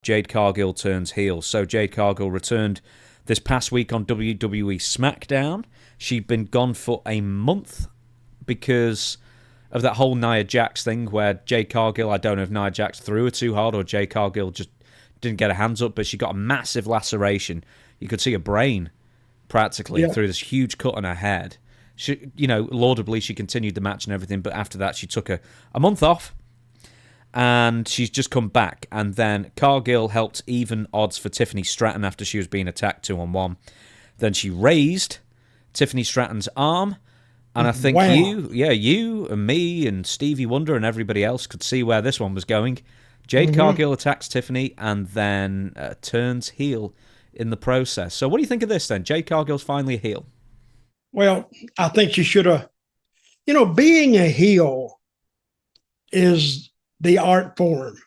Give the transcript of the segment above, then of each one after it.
Jade Cargill turns heel. So Jade Cargill returned this past week on WWE SmackDown. She'd been gone for a month because of that whole Nia Jax thing where Jade Cargill, I don't know if Nia Jax threw her too hard or Jade Cargill just didn't get her hands up, but she got a massive laceration. You could see her brain practically through this huge cut on her head. She, laudably, she continued the match and everything, but after that she took a month off. And she's just come back. And then Cargill helped even odds for Tiffany Stratton after she was being attacked 2-on-1. Then she raised Tiffany Stratton's arm. And I think you and me and Stevie Wonder and everybody else could see where this one was going. Jade Cargill attacks Tiffany and then turns heel in the process. So what do you think of this then? Jade Cargill's finally a heel. Well, I think she should have, being a heel is the art form.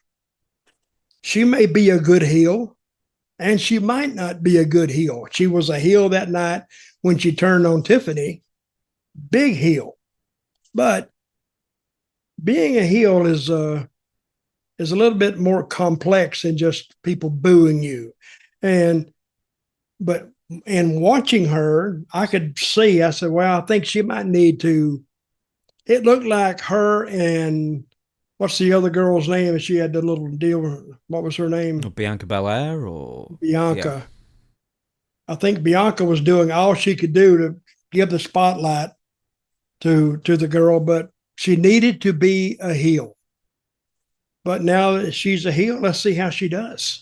She may be a good heel, and she might not be a good heel. She was a heel that night when she turned on Tiffany, big heel. But being a heel is a little bit more complex than just people booing you. But in watching her, I could see, I said, well, I think she might need to. It looked like her and what's the other girl's name? She had the little deal. What was her name? Bianca Belair or Bianca. Yeah. I think Bianca was doing all she could do to give the spotlight to the girl, but she needed to be a heel. But now that she's a heel, let's see how she does.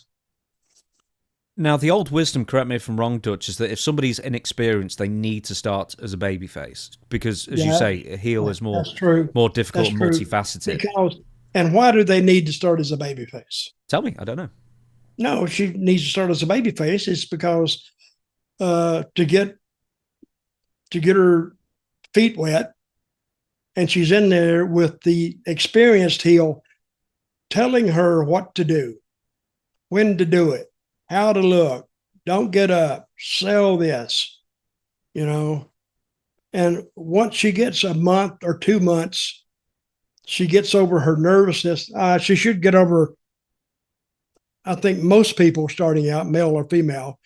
Now, the old wisdom, correct me if I'm wrong, Dutch, is that if somebody's inexperienced, they need to start as a babyface because, as you say, a heel is more difficult and multifaceted. And why do they need to start as a babyface? Tell me, I don't know. No, she needs to start as a babyface. It's because to get her feet wet, and she's in there with the experienced heel telling her what to do, when to do it, how to look, don't get up, sell this, And once she gets a month or 2 months, she gets over her nervousness. She should get over, I think most people starting out, male or female,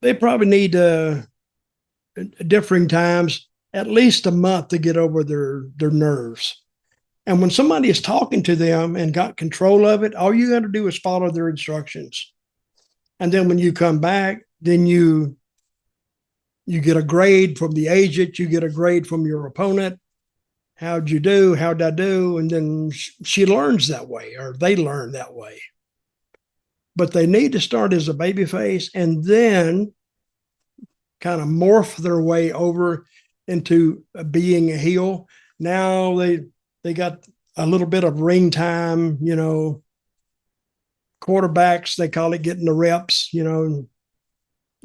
they probably need differing times, at least a month to get over their nerves. And when somebody is talking to them and got control of it, all you got to do is follow their instructions. And then when you come back, then you get a grade from the agent, you get a grade from your opponent. How'd you do? How'd I do? And then she learns that way, or they learn that way. But they need to start as a babyface and then kind of morph their way over into being a heel. Now they got a little bit of ring time, quarterbacks, they call it getting the reps,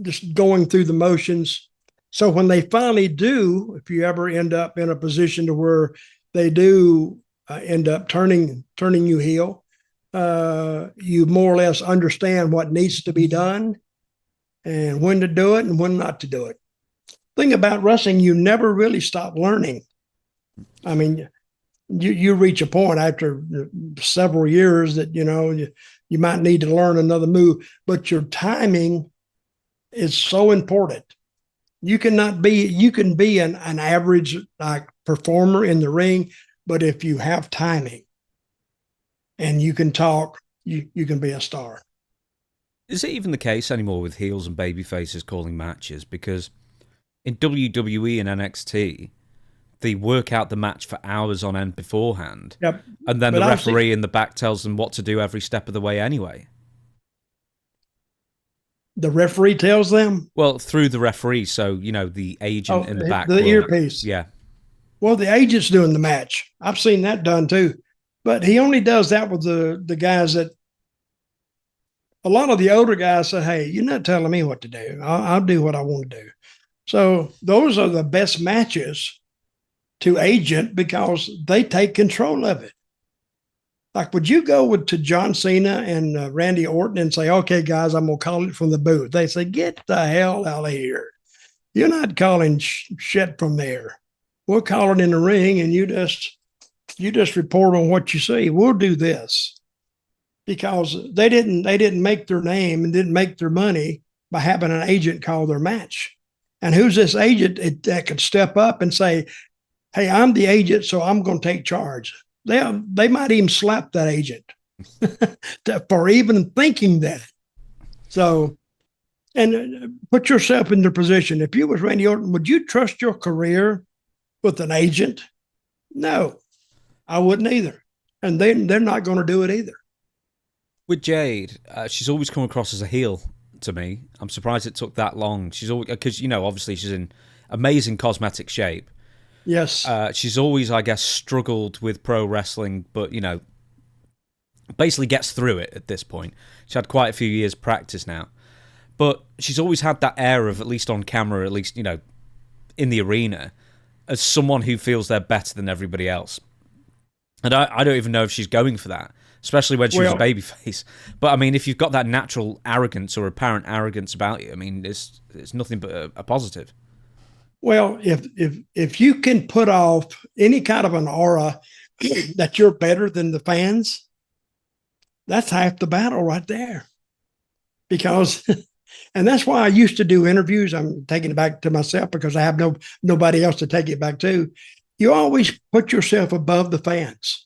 just going through the motions. So when they finally do, if you ever end up in a position to where they do end up turning you heel, you more or less understand what needs to be done and when to do it and when not to do it. Thing about wrestling, you never really stop learning. I mean, you reach a point after several years that, you might need to learn another move, but your timing is so important. You can be an average performer in the ring, but if you have timing and you can talk, you can be a star. Is it even the case anymore with heels and baby faces calling matches? Because in WWE and NXT, they work out the match for hours on end beforehand. Yep. And then the referee in the back tells them what to do every step of the way anyway. The referee tells them? Well, through the referee. So, the agent in the back. The earpiece. Yeah. Well, the agent's doing the match. I've seen that done too. But he only does that with the guys that, a lot of the older guys say, hey, you're not telling me what to do. I'll do what I want to do. So those are the best matches to agent because they take control of it. Like, would you go to John Cena and Randy Orton and say, okay, guys, I'm going to call it from the booth? They say, get the hell out of here. You're not calling shit from there. We'll call it in the ring and you just report on what you see. We'll do this. because they didn't make their name and didn't make their money by having an agent call their match. And who's this agent that could step up and say, hey, I'm the agent, so I'm going to take charge. They might even slap that agent for even thinking that. So, and put yourself in their position. If you was Randy Orton, would you trust your career with an agent? No, I wouldn't either. And they're not going to do it either. With Jade, she's always come across as a heel to me. I'm surprised it took that long. She's always, because, you know, obviously she's in amazing cosmetic shape. Yes. She's always, I guess, struggled with pro wrestling, but, you know, basically gets through it at this point. She's had quite a few years practice now. But she's always had that air of, at least on camera, at least, you know, in the arena, as someone who feels they're better than everybody else. And I don't even know if she's going for that, especially when she was a babyface. But, I mean, if you've got that natural arrogance or apparent arrogance about you, I mean, it's nothing but a positive. Well, if you can put off any kind of an aura that you're better than the fans, that's half the battle right there. Because, and that's why I used to do interviews. I'm taking it back to myself because I have nobody else to take it back to. You always put yourself above the fans.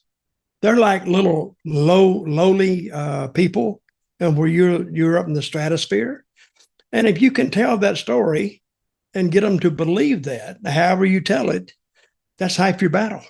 They're like little lowly people, and where you're up in the stratosphere. And if you can tell that story and get them to believe that, however you tell it, that's half your battle.